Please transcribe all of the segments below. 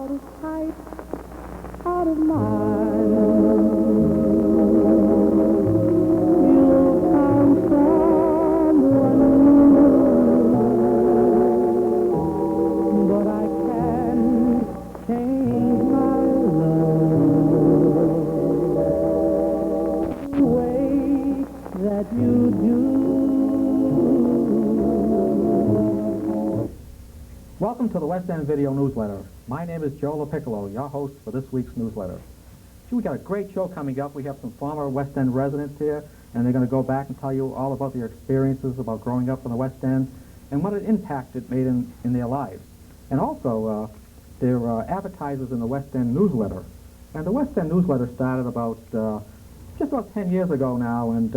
out of sight, out of mind. You'll find someone new, but I can't change my love the way that you do. Welcome to the West End Video Newsletter. My name is Joe LaPiccolo, your host for this week's newsletter. We got a great show coming up. We have some former West End residents here, and they're going to go back and tell you all about their experiences about growing up in the West End and what an impact it made in their lives. And also, they're advertisers in the West End newsletter. And the West End newsletter started about just about 10 years ago now, and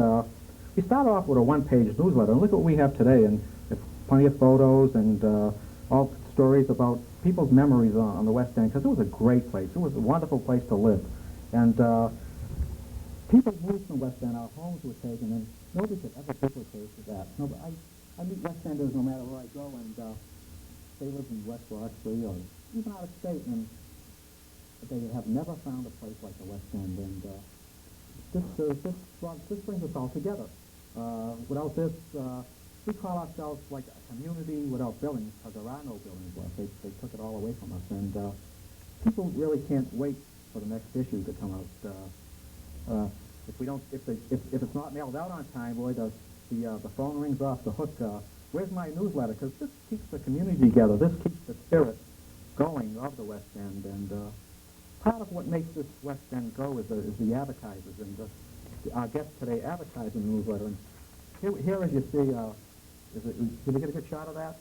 we started off with a one-page newsletter. And look what we have today, and there's plenty of photos and all stories about people's memories on the West End, because it was a great place. It was a wonderful place to live. And people moved from the West End. Our homes were taken, and nobody could ever duplicate that. No, I meet West Enders no matter where I go, and they live in West Roxbury or even out of state, and they have never found a place like the West End. And this brings us all together. Without this, we call ourselves like a community without buildings, because there are no buildings left. They took it all away from us, and people really can't wait for the next issue to come out. If it's not mailed out on time, boy, the phone rings off the hook. Where's my newsletter? Because this keeps the community together. This keeps the spirit going of the West End, and part of what makes this West End go is the advertisers, and our guest today advertising the newsletter. And here, as you see. Did you get a good shot of that?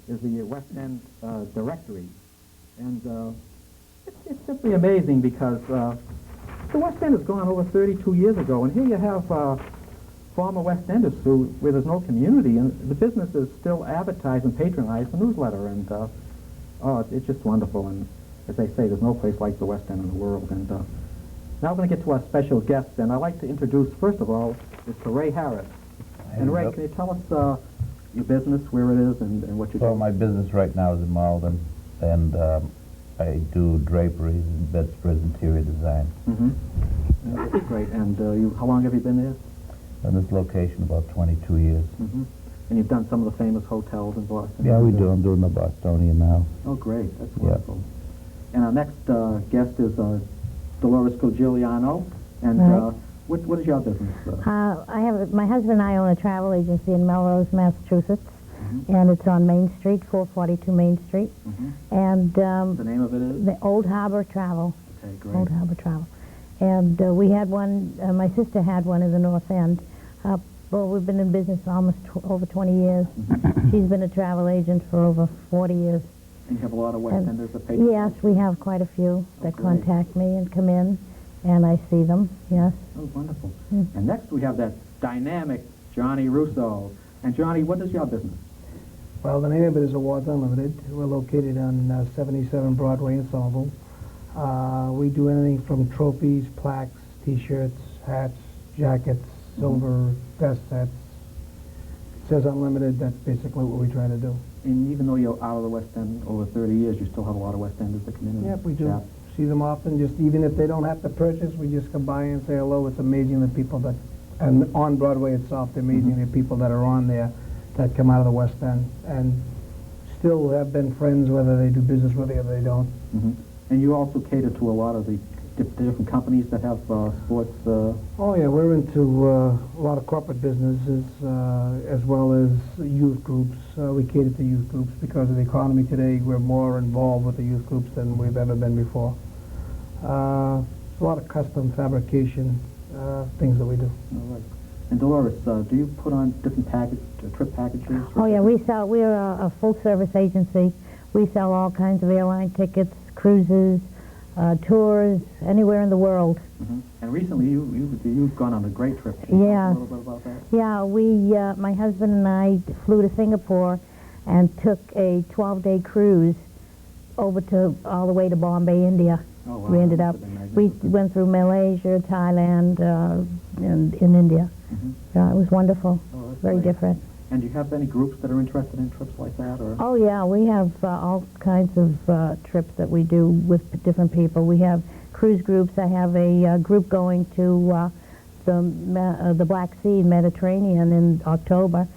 Is the West End directory. And it's simply amazing because the West End has gone over 32 years ago, and here you have former West Enders where there's no community, and the businesses still advertise and patronize the newsletter, and it's just wonderful. And as they say, there's no place like the West End in the world. And now we're going to get to our special guest, and I'd like to introduce, first of all, Mr. Ray Harris. And Ray, can you tell us your business, where it is, and what you do? Well, my business right now is in Malden, and I do draperies and bedspreads, interior design. Mm-hmm. That's great. And how long have you been there? In this location, about 22 years. Mm-hmm. And you've done some of the famous hotels in Boston? Yeah, we do. I'm doing the Bostonian now. Oh, great. That's wonderful. And our next guest is Dolores Cogiuliano. And right. What is your business? My husband and I own a travel agency in Melrose, Massachusetts, mm-hmm. and it's on Main Street, 442 Main Street. Mm-hmm. And the name of it is? The Old Harbor Travel. Okay, great. Old Harbor Travel. And we had one, my sister had one in the North End. Well, we've been in business almost over 20 years. Mm-hmm. She's been a travel agent for over 40 years. And you have a lot of West Enders that pay? Yes, we have quite a few that contact me and come in. And I see them, yes. Oh, wonderful. Mm. And next we have that dynamic Johnny Russo. And Johnny, what is your business? Well, the name of it is Awards Unlimited. We're located on 77 Broadway in Somerville. We do anything from trophies, plaques, T-shirts, hats, jackets, silver vest sets. It says unlimited. That's basically what we try to do. And even though you're out of the West End over 30 years, you still have a lot of West Enders that come in? Yep, we do. See them often, just even if they don't have to purchase, we just come by and say hello. It's amazing the people that, and on Broadway itself, the amazing the people that are on there that come out of the West End and still have been friends, whether they do business with you or they don't. Mm-hmm. And you also cater to a lot of the different companies that have sports? Oh yeah, we're into a lot of corporate businesses as well as youth groups. We cater to youth groups because of the economy today. We're more involved with the youth groups than we've ever been before. A lot of custom fabrication things that we do. All right. And Dolores, do you put on different trip packages? Oh yeah, we're a full-service agency. We sell all kinds of airline tickets, cruises, tours, anywhere in the world. Mm-hmm. And recently you've gone on a great trip. Can you tell us a little bit about that? Yeah, my husband and I flew to Singapore and took a 12-day cruise over to all the way to Bombay, India. Oh, wow. We ended up, we went through Malaysia, Thailand, and in India. Mm-hmm. Yeah, it was wonderful. Oh, very great. different. And do you have any groups that are interested in trips like that? Or? Oh, yeah, we have all kinds of trips that we do with different people. We have cruise groups. I have a group going to the Black Sea, Mediterranean in October,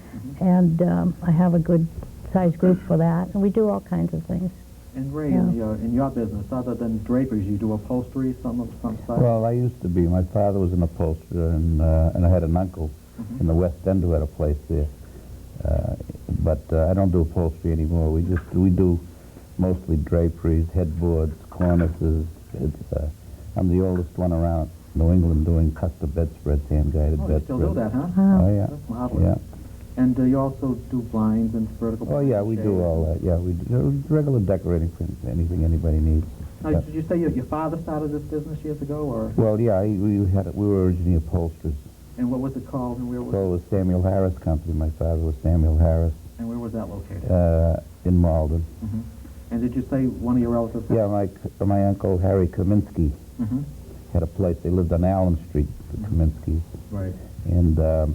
and I have a good-sized group for that. And we do all kinds of things. And Ray, Yeah. in your business, other than draperies, you do upholstery, some side? Well, I used to be. My father was an upholsterer, and I had an uncle in the West End who had a place there. But I don't do upholstery anymore. We do mostly draperies, headboards, cornices. I'm the oldest one around New England doing custom bedspreads, hand-guided Oh, you bedspreads. still do that, huh? Wow. Oh, yeah. That's marvelous. Yeah. And you also do blinds and vertical Oh, yeah, we do all that. Yeah, we do regular decorating for anything anybody needs. Now, Yeah. did you say your father started this business years ago, or? Well, yeah, we were originally upholsterers. And what was it called, and where was So it was Samuel Harris Company. My father was Samuel Harris And where was that located? in Malden. And did you say one of your relatives? Yeah, my uncle Harry Kaminsky had a place. They lived on Allen Street, the Kaminskys. Right. And I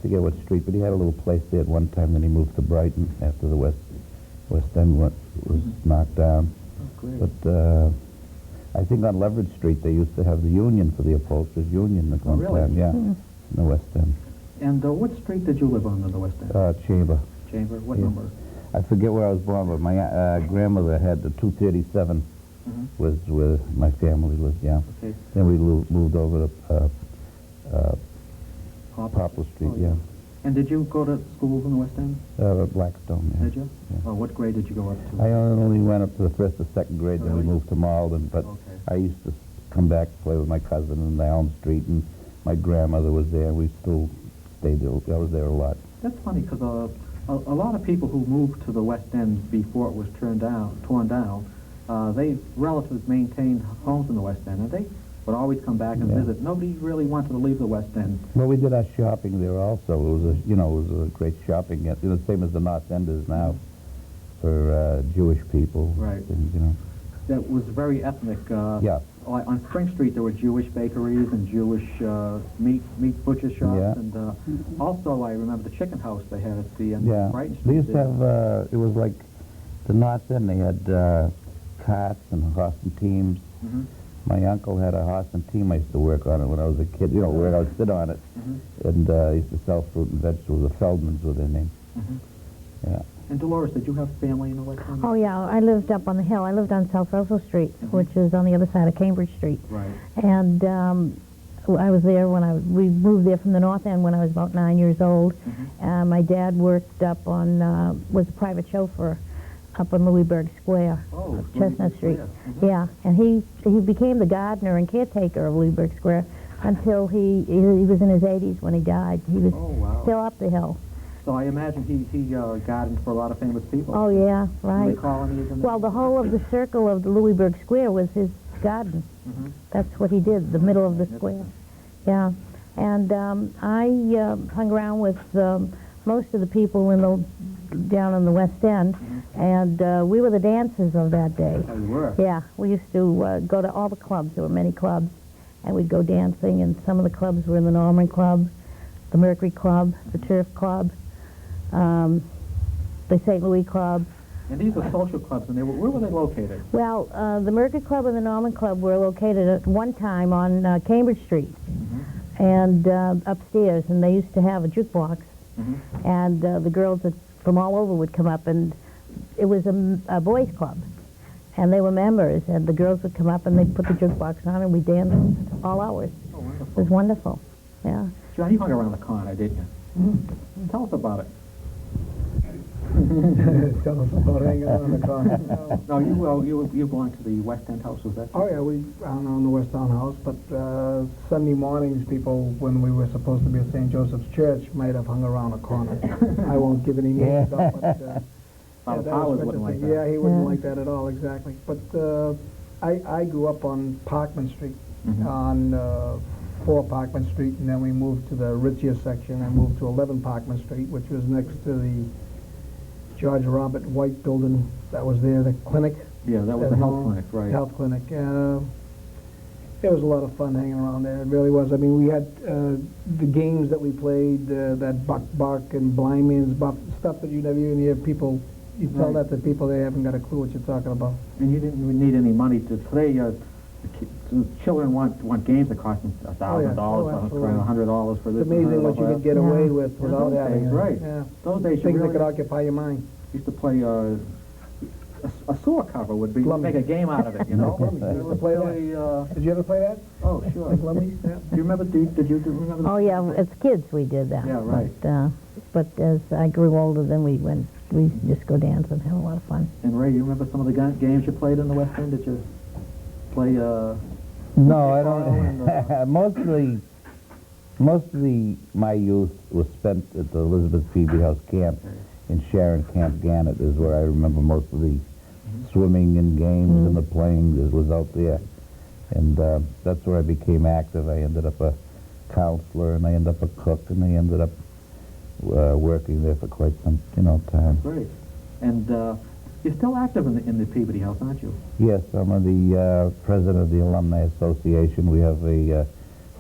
forget what street, but he had a little place there at one time. Then he moved to Brighton after the West End was knocked down. Oh, great. But I think on Leverage Street they used to have the union for the upholsterers union at one really? time. Yeah, in the West End. And what street did you live on in the West End? Chamber. Chamber? What Yeah. number? I forget where I was born, but my grandmother had the 237 was where my family was. Yeah. Okay. Then we moved over to Poplar Street. Oh, yeah. And did you go to schools in the West End? Blackstone. Yeah. Did you? Yeah. Oh, what grade did you go up to? I only went up to the first or second grade, then we Really? moved to Malden. But Okay. I used to come back to play with my cousin in Elm Street, and my grandmother was there. We still stayed there. I was there a lot. That's funny because a lot of people who moved to the West End before it was torn down, they relatives maintained homes in the West End, and they would always come back and Yeah. visit. Nobody really wanted to leave the West End. Well, we did our shopping there also. It was a great shopping. The same as the North End is now for Jewish people. Right. And, That was very ethnic. Yeah. Like on Spring Street, there were Jewish bakeries and Jewish meat butcher shops, Yeah. and also I remember the chicken house they had at the end Yeah. of Brighton Street. They used to there. have, it was like the North End. They had carts and horse and teams. My uncle had a horse and team. I used to work on it when I was a kid, where I would sit on it. And I used to sell fruit and vegetables. The Feldmans were their name. Yeah. And Dolores, did you have family in the West End? Oh, yeah, I lived up on the hill. I lived on South Russell Street, which is on the other side of Cambridge Street. Right. And I was there we moved there from the North End when I was about 9 years old. My dad worked up on, was a private chauffeur up on Louisburg Square, Oh, Chestnut Louisburg Street. Square. Yeah, and he became the gardener and caretaker of Louisburg Square until he was in his 80s when he died. He was Oh, wow. still up the hill. So I imagine he gardened for a lot of famous people. Oh, yeah, Do you right. recall any of them? Well, the whole of the circle of the Louisburg Square was his garden. That's what he did, the middle of the square. Yeah. And I hung around with most of the people down in the West End, and we were the dancers of that day. Oh, you were? Yeah, we used to go to all the clubs. There were many clubs, and we'd go dancing, and some of the clubs were in the Norman Club, the Mercury Club, the Turf Club, the St. Louis Club. And these were social clubs, and where were they located? Well, the Mercury Club and the Norman Club were located at one time on Cambridge Street, and upstairs, and they used to have a jukebox, and the girls from all over would come up, and it was a boys' club, and they were members, and the girls would come up, and they'd put the jukebox on, and we danced all hours. Oh, It wonderful. was wonderful, yeah. John, you hung around the corner, didn't you? Tell us about it. Tell us about hanging out in the car. No, you belong to the West End house, was that? Oh, yeah, we on the West Town House, but Sunday mornings, people, when we were supposed to be at St. Joseph's Church, might have hung around a corner. I won't give any names up, but Father that Powers was wouldn't like interesting. that. Yeah, he wouldn't Yeah. like that at all, exactly. But I grew up on Parkman Street, on 4 Parkman Street, and then we moved to the richier section and moved to 11 Parkman Street, which was next to the George Robert White building that was there, the clinic. Yeah, that was the health clinic, right. Health clinic. It was a lot of fun hanging around there. It really was. I mean, we had the games that we played, that buck and blind man's buff, stuff that you never even hear people. You tell that to people, they haven't got a clue what you're talking about. And you didn't even need any money to play. The children want games that cost them $1,000, $100 for this. It's amazing what you could get away with without having it. Right. Yeah. Those days, Things you that really could occupy your mind. used to play a sewer cover would be make a game out of it, you know. Did you ever play that? Did you ever play that? Oh, sure. Like Lummies? Yeah. Do you remember? Did you remember? Oh yeah, as kids we did that. Yeah, right. But as I grew older, then we just go dance and have a lot of fun. And Ray, you remember some of the games you played in the West End? Did you play? No, I don't. Mostly my youth was spent at the Elizabeth Phoebe House camp in Sharon, Camp Gannett is where I remember most of the swimming and games and the playing that was out there. And that's where I became active. I ended up a counselor, and I ended up a cook, and I ended up working there for quite some, time. Great. And you're still active in the Peabody House, aren't you? Yes, I'm the president of the Alumni Association. We have a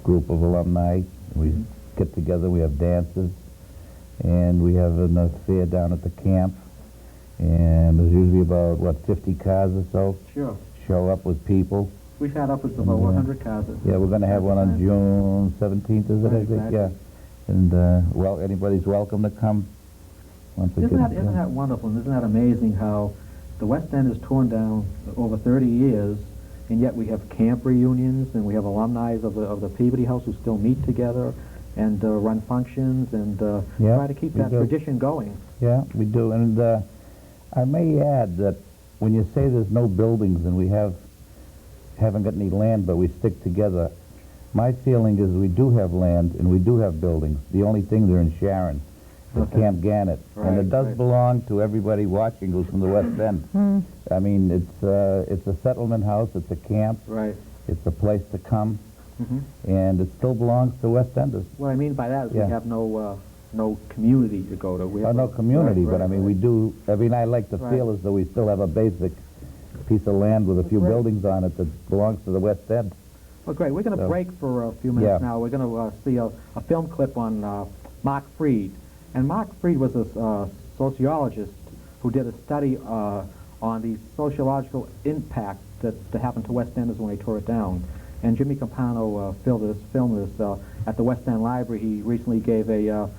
group of alumni. We get together, we have dances, and we have an affair down at the camp. And there's usually about, 50 cars or so Sure. show up with people. We've had upwards of over 100 cars. Yeah, we're going to have one on June 17th, is it, I think? Exactly. Yeah. And, anybody's welcome to come. Once it Isn't gets that done. wonderful, and isn't that amazing how the West End is torn down over 30 years, and yet we have camp reunions, and we have alumni of the Peabody House who still meet together and run functions and try to keep that tradition going. Yeah, we do. And I may add that when you say there's no buildings and we haven't got any land, but we stick together, my feeling is we do have land and we do have buildings. The only thing, they're in Sharon, at Camp Gannett. And it does belong to everybody watching who's from the West End. I mean, it's a settlement house, it's a camp, it's a place to come, and it still belongs to West Enders. What I mean by that is we have no community to go to. We have no community, but I mean, we do. I mean, I like to feel as though we still have a basic piece of land with a few buildings on it that belongs to the West End. Well, great. We're going to break for a few minutes now. We're going to see a film clip on Marc Freed. And Marc Freed was a sociologist who did a study on the sociological impact that happened to West Enders when they tore it down. And Jimmy Campano filmed this at the West End Library. He recently gave a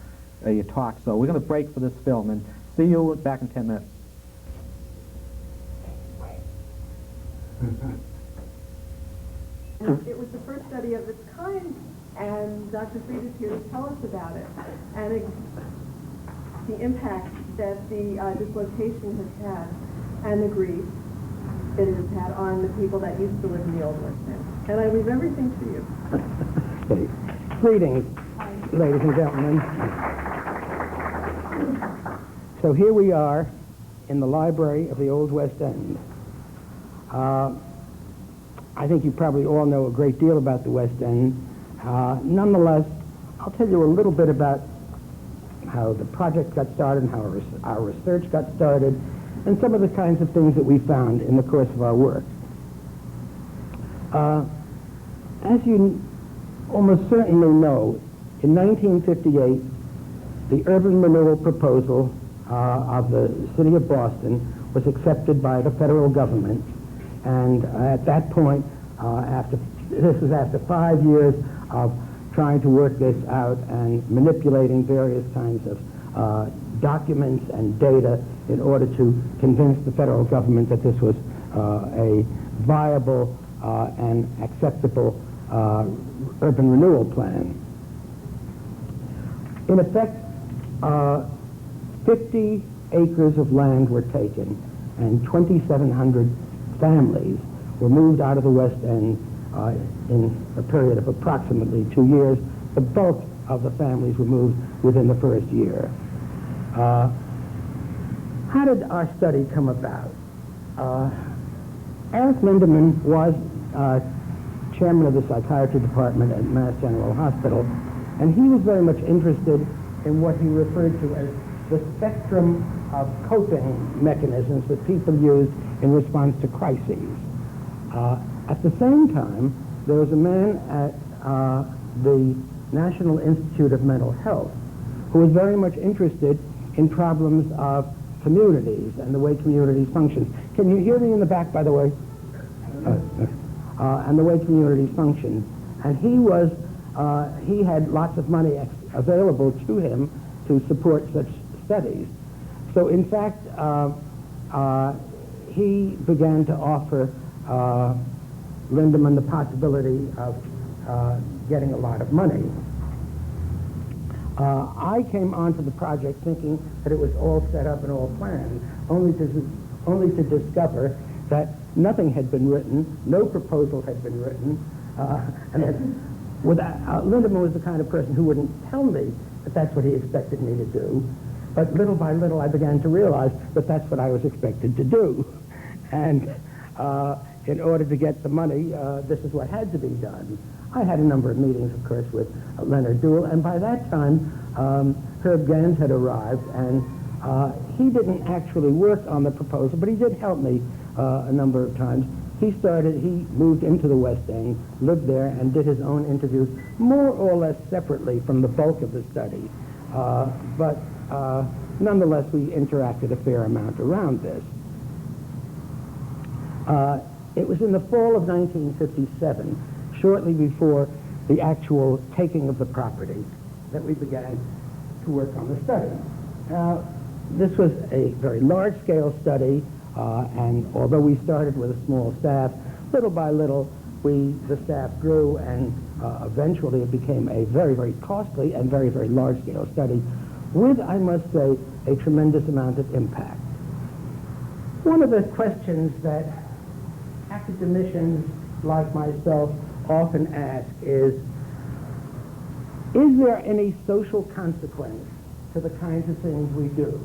talk. So we're going to break for this film and see you back in 10 minutes. It was the first study of its kind, and Dr. Freed is here to tell us about it, and the impact that the dislocation has had, and the grief it has had on the people that used to live in the Old West End. And I leave everything to you. Okay. Greetings, ladies and gentlemen. So here we are in the library of the Old West End. I think you probably all know a great deal about the West End. Nonetheless, I'll tell you a little bit about how the project got started and how our research got started, and some of the kinds of things that we found in the course of our work. As you almost certainly know, in 1958, the urban renewal proposal of the city of Boston was accepted by the federal government. And at that point, this was after 5 years of trying to work this out and manipulating various kinds of documents and data in order to convince the federal government that this was a viable and acceptable urban renewal plan. In effect, 50 acres of land were taken and 2,700 families were moved out of the West End in a period of approximately 2 years. The bulk of the families were moved within the first year. How did our study come about? Eric Lindemann was chairman of the psychiatry department at Mass General Hospital, and he was very much interested in what he referred to as the spectrum of coping mechanisms that people use in response to crises. At the same time, there was a man at the National Institute of Mental Health who was very much interested in problems of communities and the way communities function. Can you hear me in the back, by the way? And the way communities function. And he had lots of money available to him to support such studies. So in fact, he began to offer Lindemann the possibility of getting a lot of money. I came onto the project thinking that it was all set up and all planned, only to discover that nothing had been written, no proposal had been written, and that Lindemann was the kind of person who wouldn't tell me that that's what he expected me to do. But little by little, I began to realize that that's what I was expected to do. And in order to get the money, this is what had to be done. I had a number of meetings, of course, with Leonard Duell, and by that time, Herb Gans had arrived, and he didn't actually work on the proposal, but he did help me a number of times. He moved into the West End, lived there, and did his own interviews, more or less separately from the bulk of the study. But nonetheless, we interacted a fair amount around this. It was in the fall of 1957, shortly before the actual taking of the property, that we began to work on the study. Now, this was a very large-scale study, and although we started with a small staff, little by little, the staff grew, and eventually it became a very, very costly and very, very large-scale study with, I must say, a tremendous amount of impact. One of the questions that academicians like myself often ask is there any social consequence to the kinds of things we do?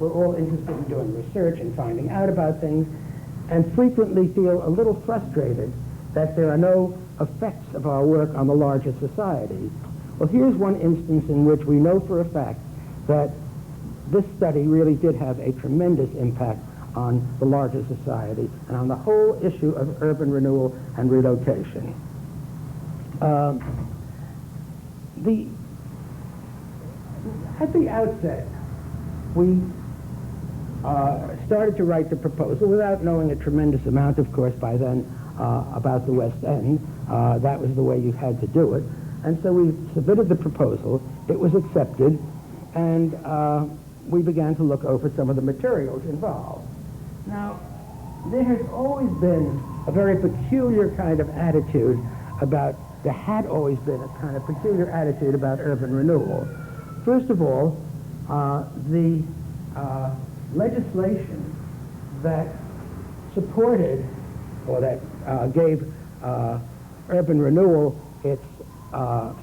We're all interested in doing research and finding out about things, and frequently feel a little frustrated that there are no effects of our work on the larger society. Well, here's one instance in which we know for a fact that this study really did have a tremendous impact on the larger society and on the whole issue of urban renewal and relocation. At the outset, we started to write the proposal without knowing a tremendous amount, of course, by then about the West End. That was the way you had to do it. And so we submitted the proposal, it was accepted, and we began to look over some of the materials involved. Now, there has always been a very peculiar kind of attitude about, there had always been a kind of peculiar attitude about urban renewal. First of all, the legislation that supported, or that gave urban renewal its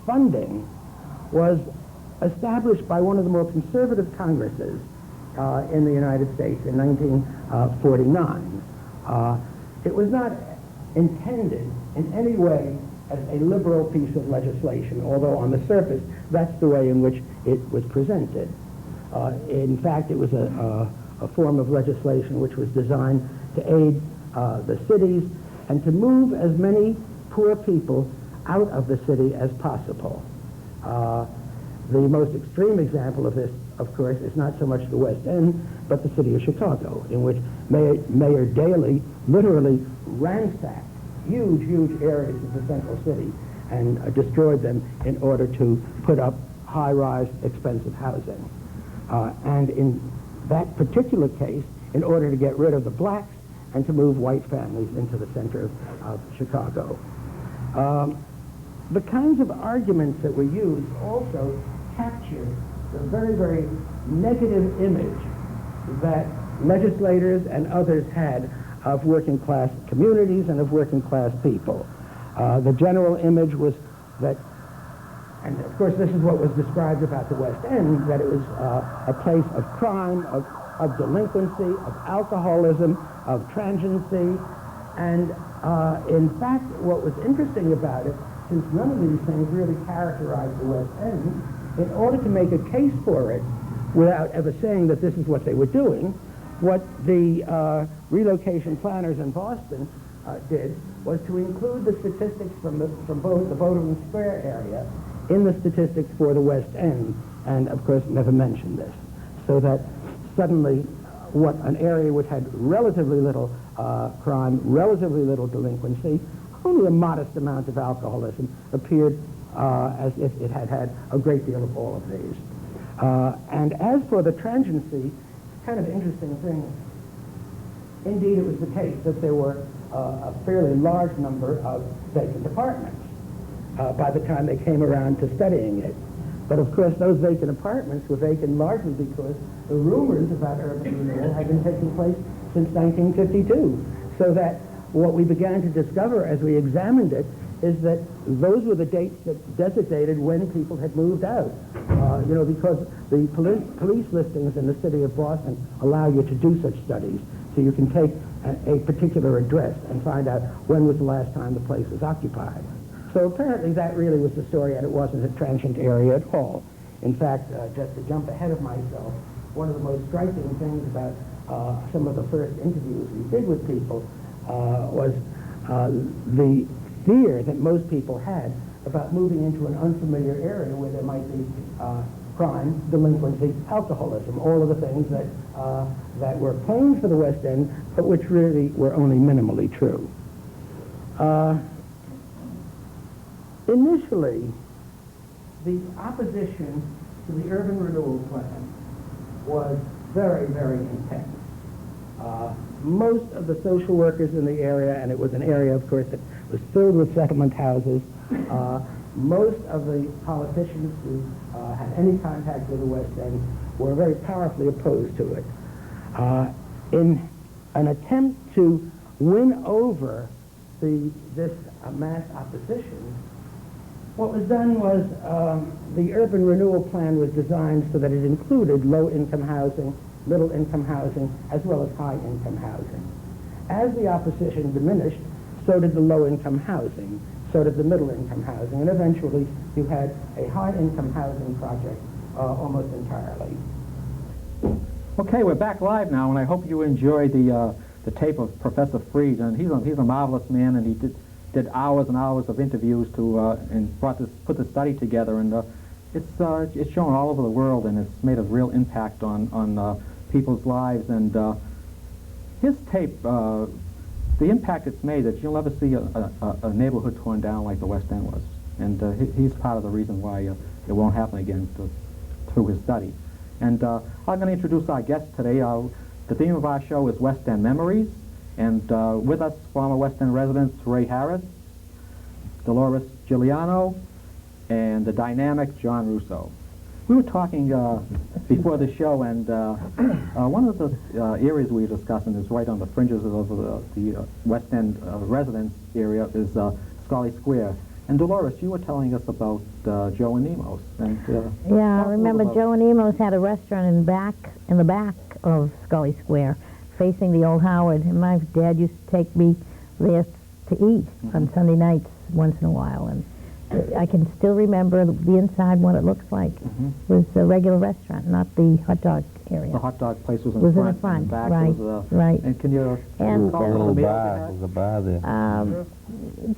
funding was established by one of the more conservative Congresses in the United States in 1949. It was not intended in any way as a liberal piece of legislation, although on the surface that's the way in which it was presented. In fact, it was a form of legislation which was designed to aid the cities and to move as many poor people out of the city as possible. The most extreme example of this, of course, is not so much the West End, but the city of Chicago, in which Mayor Daley literally ransacked huge, huge areas of the central city and destroyed them in order to put up high-rise, expensive housing. And in that particular case, in order to get rid of the blacks and to move white families into the center of Chicago. The kinds of arguments that were used also capture the very, very negative image that legislators and others had of working class communities and of working class people. The general image was that, and of course this is what was described about the West End, that it was a place of crime, of delinquency, of alcoholism, of transiency, and in fact what was interesting about it, since none of these things really characterized the West End, in order to make a case for it, without ever saying that this is what they were doing, what the relocation planners in Boston did was to include the statistics from both the Bowdoin Square area in the statistics for the West End, and of course never mentioned this, so that suddenly what an area which had relatively little crime, relatively little delinquency, only a modest amount of alcoholism, appeared as if it had had a great deal of all of these. And as for the transiency, kind of interesting thing. Indeed, it was the case that there were a fairly large number of vacant apartments by the time they came around to studying it. But of course, those vacant apartments were vacant largely because the rumors about urban renewal had been taking place since 1952. So that what we began to discover as we examined it is that those were the dates that designated when people had moved out. You know, because the police listings in the city of Boston allow you to do such studies. So you can take a particular address and find out when was the last time the place was occupied. So apparently that really was the story, and it wasn't a transient area at all. In fact, just to jump ahead of myself, one of the most striking things about some of the first interviews we did with people was the fear that most people had about moving into an unfamiliar area where there might be crime, delinquency, alcoholism, all of the things that, that were claimed for the West End, but which really were only minimally true. Initially, the opposition to the urban renewal plan was very, very intense. Most of the social workers in the area, and it was an area, of course, that was filled with settlement houses, most of the politicians who had any contact with the West End were very powerfully opposed to it. In an attempt to win over this mass opposition, what was done was the urban renewal plan was designed so that it included low-income housing, middle-income housing, as well as high-income housing. As the opposition diminished, so did the low-income housing, so did the middle-income housing, and eventually you had a high-income housing project almost entirely. Okay, we're back live now, and I hope you enjoyed the tape of Professor Freed. And he's a marvelous man, and he did hours and hours of interviews to and put the study together, and it's shown all over the world, and it's made a real impact on people's lives. And his tape, the impact it's made, that you'll never see a neighborhood torn down like the West End was, and he's part of the reason why it won't happen again through his study. And I'm going to introduce our guest today. The theme of our show is West End Memories, and with us, former West End residents Ray Harris, Dolores Giuliano, and the dynamic John Russo. We were talking before the show, and one of the areas we were discussing is right on the fringes of the West End residence area is Scully Square. And Dolores, you were telling us about Joe and Nemo's. And, yeah, I remember Joe and Nemo's had a restaurant in the back of Scully Square, facing the old Howard. And my dad used to take me there to eat on Sunday nights once in a while. And I can still remember the inside, what it looks like. It was a regular restaurant, not the hot dog area. The hot dog place was in front. In the back. Right, was, right. And can you recall a little the meals bar? you had? There was a bar there.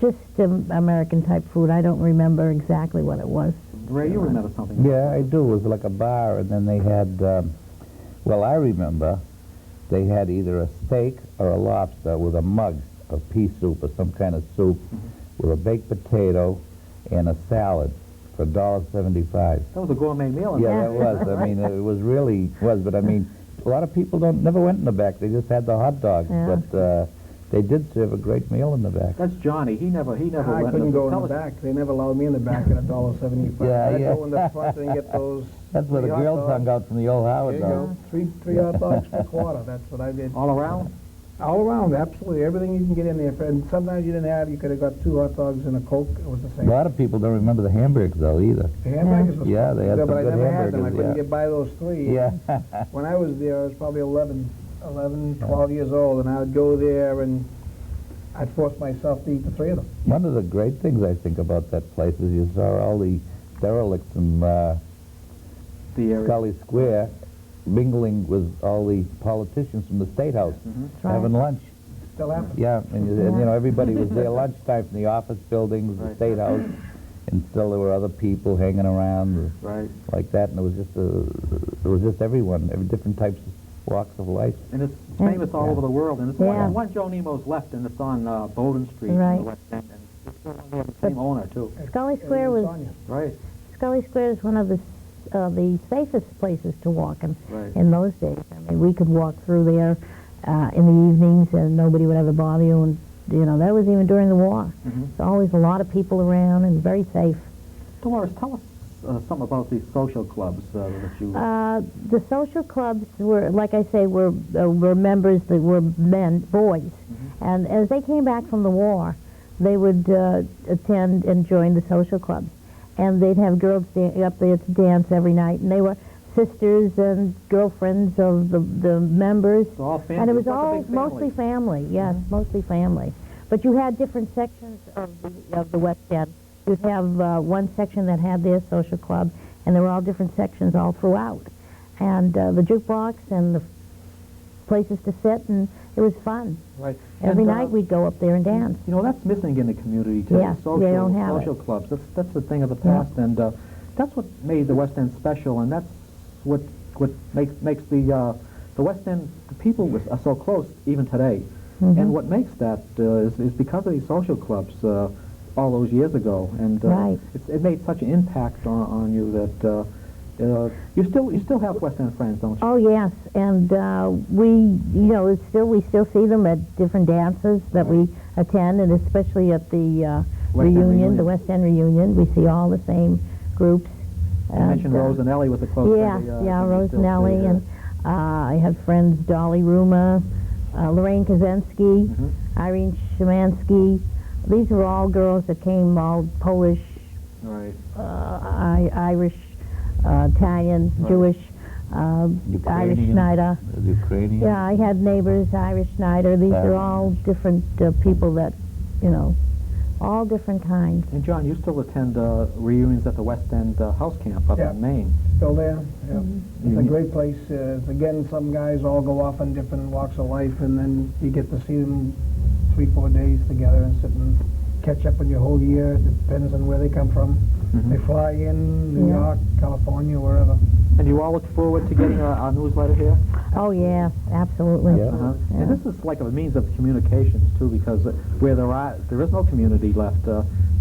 Just American-type food. I don't remember exactly what it was. Ray, you remember something? Yeah, I do. It was like a bar, and then they had, well, I remember they had either a steak or a lobster with a mug of pea soup or some kind of soup with a baked potato and a salad for $1.75. That was a gourmet meal. Yeah, that was. I mean, it was really was. But I mean, a lot of people never went in the back. They just had the hot dogs. Yeah. But they did serve a great meal in the back. That's Johnny. He never I went. couldn't go in the back. They never allowed me in the back at $1.75. Yeah, I'd yeah. go in the front and get those. That's where the hot girls dogs. hung out from the old Howard. There you though. go. Three hot dogs per quarter. That's what I did. All around? All around, absolutely. Everything you can get in there. And sometimes you didn't have, you could have got 2 hot dogs and a Coke. It was the A same. lot of people don't remember the hamburgers, though, either. The hamburgers was Yeah, they had good, some but I good never had them. I hamburgers, couldn't yeah. get by those 3. Yeah. When I was there, I was probably 11, 12 years old, and I would go there and I'd force myself to eat the 3 of them. One of the great things I think about that place is you saw all the derelicts in The area. Scully Square mingling with all the politicians from the State House, right. having lunch. Still happens. Yeah, and you know, everybody was there lunchtime from the office buildings, the State House, and still there were other people hanging around like that, and it was just everyone, every different types of walks of life. And it's famous all over the world, and it's one Joe Nemo's left, and it's on Bowden Street in the West End, and it's still under the same owner, too. Scully Square was... Right. Scully Square is one of the safest places to walk in those days. I mean, we could walk through there in the evenings, and nobody would ever bother you, and, you know, that was even during the war. There's always a lot of people around and very safe. Dolores, tell us something about these social clubs that you... The social clubs were, like I say, were members that were boys. And as they came back from the war, they would attend and join the social clubs. And they'd have girls up there to dance every night, and they were sisters and girlfriends of the members. So all family. And it was all mostly family, yes, mostly family. But you had different sections of the West End. You'd have one section that had their social club, and there were all different sections all throughout. And the jukebox and the places to sit, and it was fun. Right. Every night we'd go up there and dance. You know, that's missing in the community today. Yes, they don't have social clubs. That's the thing of the past, and that's what made the West End special, and that's what makes the West End, the people are so close even today. And what makes that is because of these social clubs all those years ago, and it made such an impact on you that you still have West End friends, don't you? Oh yes, and we still see them at different dances that we attend, and especially at the reunion, the West End reunion. We see all the same groups. You mentioned Rose and Ellie with the close friend. Rose and Ellie, and I had friends Dolly Ruma, Lorraine Kaczynski, Irene Szymanski. These were all girls that came, all Polish, Irish, Italian, Jewish, Irish Schneider. Ukrainian. Yeah, I had neighbors, Irish Schneider. These are all different people that, you know, all different kinds. And John, you still attend reunions at the West End house camp up in Maine. Still there. It's a great place. Again, some guys all go off in different walks of life, and then you get to see them 3-4 days together and sit and catch up on your whole year. It depends on where they come from. They fly in, New York, California, wherever. And you all look forward to getting our newsletter here? Oh, yeah, absolutely. And this is like a means of communications, too, because where there is no community left,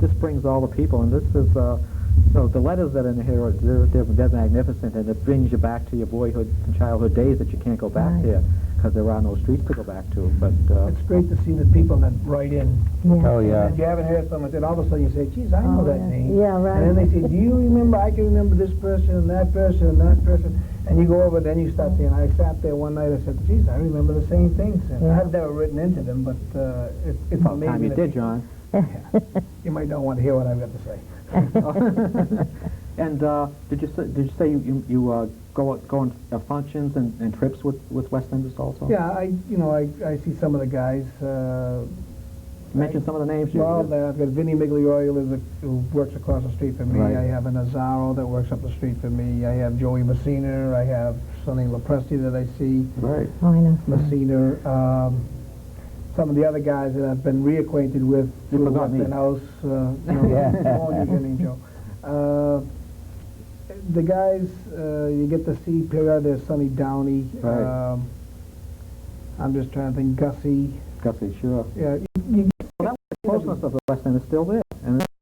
this brings all the people, and this is, the letters that are in here, they're magnificent, and it brings you back to your boyhood and childhood days that you can't go back to, because there are no streets to go back to. But it's great to see the people that write in. Oh, yeah. And you haven't heard someone, then all of a sudden you say, geez, I know that name. Yeah, right. And then they say, do you remember, I can remember this person and that person and that person. And you go over, then you start saying, I sat there one night and said, geez, I remember the same things. And I've never written into them, but it's about amazing. time you did, John. You might not want to hear what I've got to say. And did you say you go on functions and trips with West Enders also? Yeah, I see some of the guys. Mention some of the names. Well, I've got Vinny Migliorio who works across the street from me. I have a Nazaro that works up the street from me. I have Joey Messina. I have Sonny LaPresti that I see. Right. Oh, I know. Messina. Some of the other guys that I've been reacquainted with through the West End House. Joe. The guys you get to see period. There's Sonny Downey. Right. I'm just trying to think. Gussie. Gussie, sure. Yeah. The closeness of the West End is still there, and